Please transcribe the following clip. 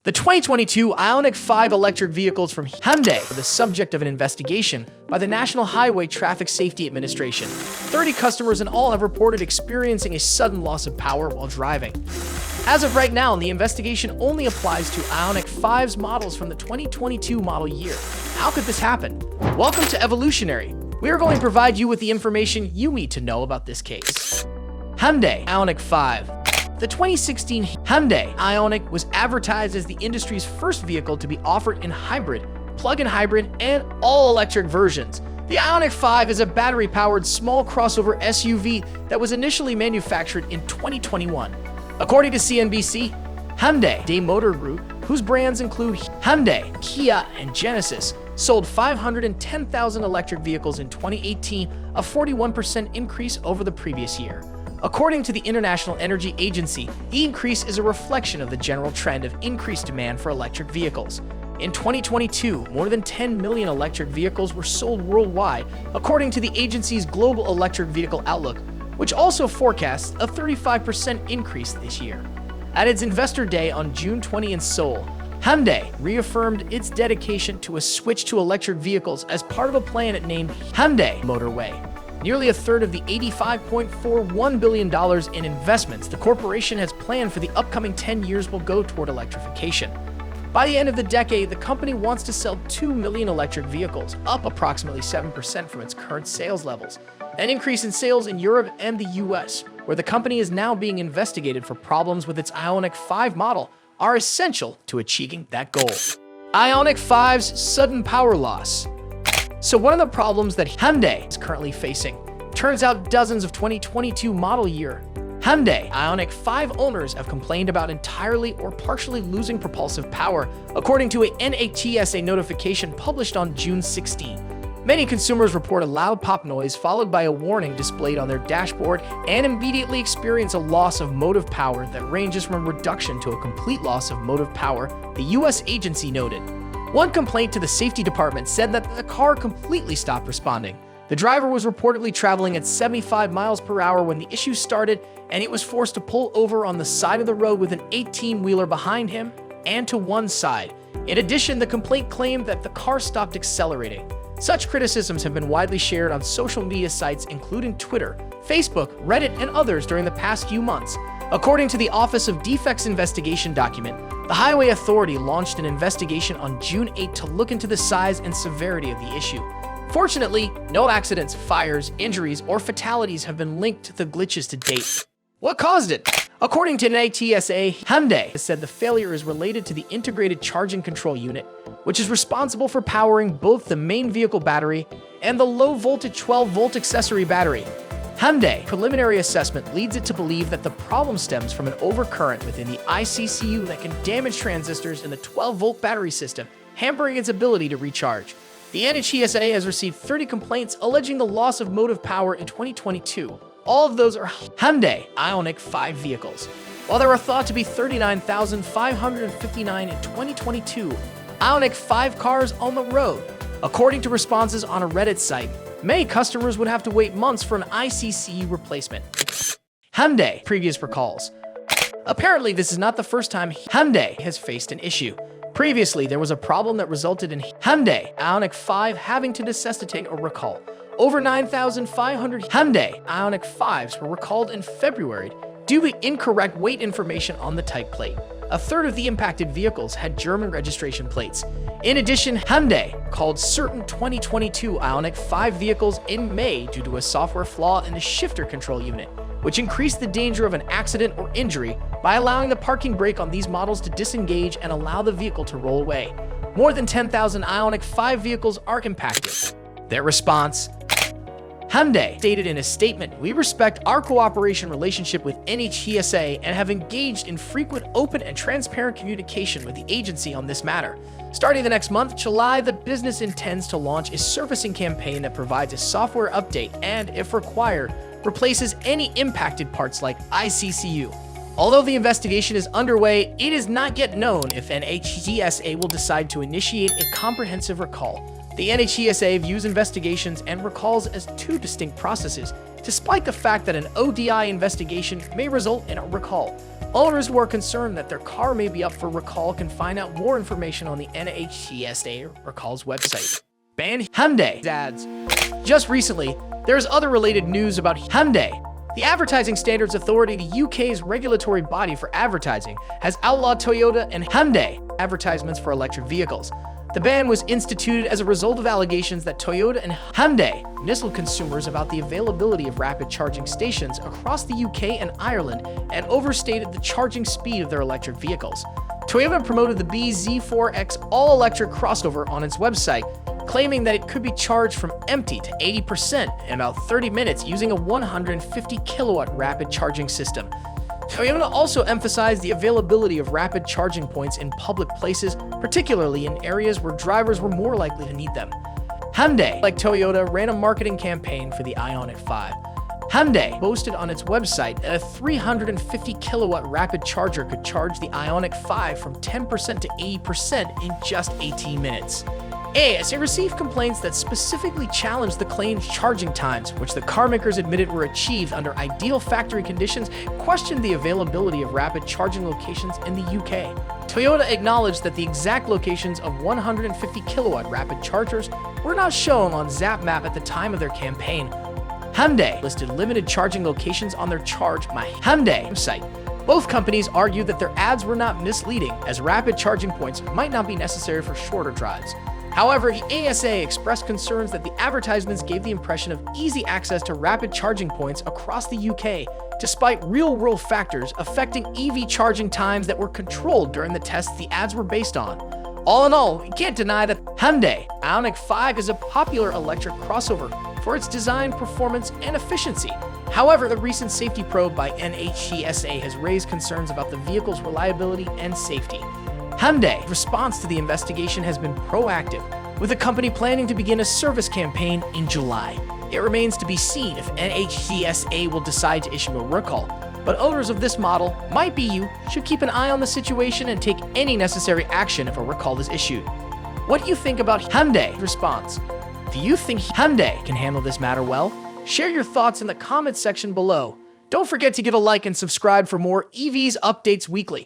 The 2022 Ioniq 5 electric vehicles from Hyundai are the subject of an investigation by the National Highway Traffic Safety Administration. 30 customers in all have reported experiencing a sudden loss of power while driving. As of right now, the investigation only applies to Ioniq 5's models from the 2022 model year. How could this happen? Welcome to Evolutionary. We are going to provide you with the information you need to know about this case. Hyundai Ioniq 5. The 2016 Hyundai Ioniq was advertised as the industry's first vehicle to be offered in hybrid, plug-in hybrid, and all-electric versions. The Ioniq 5 is a battery-powered small crossover SUV that was initially manufactured in 2021. According to CNBC, Hyundai Motor Group, whose brands include Hyundai, Kia, and Genesis, sold 510,000 electric vehicles in 2018, a 41% increase over the previous year. According to the International Energy Agency, the increase is a reflection of the general trend of increased demand for electric vehicles. In 2022, more than 10 million electric vehicles were sold worldwide, according to the agency's Global Electric Vehicle Outlook, which also forecasts a 35% increase this year. At its Investor Day on June 20 in Seoul, Hyundai reaffirmed its dedication to a switch to electric vehicles as part of a plan it named Hyundai Motorway. Nearly a third of the $85.41 billion in investments the corporation has planned for the upcoming 10 years will go toward electrification. By the end of the decade, the company wants to sell 2 million electric vehicles, up approximately 7% from its current sales levels. An increase in sales in Europe and the US, where the company is now being investigated for problems with its Ioniq 5 model, are essential to achieving that goal. Ioniq 5's sudden power loss. So one of the problems that Hyundai is currently facing, turns out dozens of 2022 model year Hyundai Ioniq 5 owners have complained about entirely or partially losing propulsive power, according to a NHTSA notification published on June 16. Many consumers report a loud pop noise followed by a warning displayed on their dashboard and immediately experience a loss of motive power that ranges from a reduction to a complete loss of motive power, the US agency noted. One complaint to the safety department said that the car completely stopped responding. The driver was reportedly traveling at 75 miles per hour when the issue started, and he was forced to pull over on the side of the road with an 18-wheeler behind him and to one side. In addition, the complaint claimed that the car stopped accelerating. Such criticisms have been widely shared on social media sites including Twitter, Facebook, Reddit, and others during the past few months. According to the Office of Defects Investigation document, the Highway Authority launched an investigation on June 8 to look into the size and severity of the issue. Fortunately, no accidents, fires, injuries, or fatalities have been linked to the glitches to date. What caused it? According to NHTSA, Hyundai has said the failure is related to the integrated charging control unit, which is responsible for powering both the main vehicle battery and the low-voltage 12-volt accessory battery. Hyundai preliminary assessment leads it to believe that the problem stems from an overcurrent within the ICCU that can damage transistors in the 12-volt battery system, hampering its ability to recharge. The NHTSA has received 30 complaints alleging the loss of motive power in 2022. All of those are Hyundai Ioniq 5 vehicles. While there are thought to be 39,559 in 2022 Ioniq 5 cars on the road, according to responses on a Reddit site, many customers would have to wait months for an ICCU replacement. Hyundai previous recalls. Apparently, this is not the first time Hyundai has faced an issue. Previously, there was a problem that resulted in Hyundai Ioniq 5 having to necessitate a recall. Over 9,500 Hyundai Ioniq 5s were recalled in February due to incorrect weight information on the type plate. A third of the impacted vehicles had German registration plates. In addition, Hyundai called certain 2022 Ioniq 5 vehicles in May due to a software flaw in the shifter control unit, which increased the danger of an accident or injury by allowing the parking brake on these models to disengage and allow the vehicle to roll away. More than 10,000 Ioniq 5 vehicles are impacted. Their response? Hyundai stated in a statement, "We respect our cooperation relationship with NHTSA and have engaged in frequent, open, and transparent communication with the agency on this matter. Starting the next month, July, the business intends to launch a servicing campaign that provides a software update and, if required, replaces any impacted parts like ICCU. Although the investigation is underway, it is not yet known if NHTSA will decide to initiate a comprehensive recall. The NHTSA views investigations and recalls as two distinct processes, despite the fact that an ODI investigation may result in a recall. Owners who are concerned that their car may be up for recall can find out more information on the NHTSA recalls website. Ban Hyundai ads. Just recently, there's other related news about Hyundai. The Advertising Standards Authority, the UK's regulatory body for advertising, has outlawed Toyota and Hyundai advertisements for electric vehicles. The ban was instituted as a result of allegations that Toyota and Hyundai misled consumers about the availability of rapid charging stations across the UK and Ireland and overstated the charging speed of their electric vehicles. Toyota promoted the BZ4X all-electric crossover on its website, claiming that it could be charged from empty to 80% in about 30 minutes using a 150 kilowatt rapid charging system. Toyota also emphasized the availability of rapid charging points in public places, particularly in areas where drivers were more likely to need them. Hyundai, like Toyota, ran a marketing campaign for the Ioniq 5. Hyundai boasted on its website that a 350 kilowatt rapid charger could charge the Ioniq 5 from 10% to 80% in just 18 minutes. ASA received complaints that specifically challenged the claimed charging times, which the carmakers admitted were achieved under ideal factory conditions, questioned the availability of rapid charging locations in the UK. Toyota acknowledged that the exact locations of 150 kilowatt rapid chargers were not shown on ZapMap at the time of their campaign. Hyundai listed limited charging locations on their Charge My Hyundai website. Both companies argued that their ads were not misleading, as rapid charging points might not be necessary for shorter drives. However, the ASA expressed concerns that the advertisements gave the impression of easy access to rapid charging points across the UK, despite real-world factors affecting EV charging times that were controlled during the tests the ads were based on. All in all, you can't deny that Hyundai Ioniq 5 is a popular electric crossover for its design, performance, and efficiency. However, the recent safety probe by NHTSA has raised concerns about the vehicle's reliability and safety. Hyundai's response to the investigation has been proactive, with the company planning to begin a service campaign in July. It remains to be seen if NHTSA will decide to issue a recall, but owners of this model, might be you, should keep an eye on the situation and take any necessary action if a recall is issued. What do you think about Hyundai's response? Do you think Hyundai can handle this matter well? Share your thoughts in the comments section below. Don't forget to give a like and subscribe for more EVs updates weekly.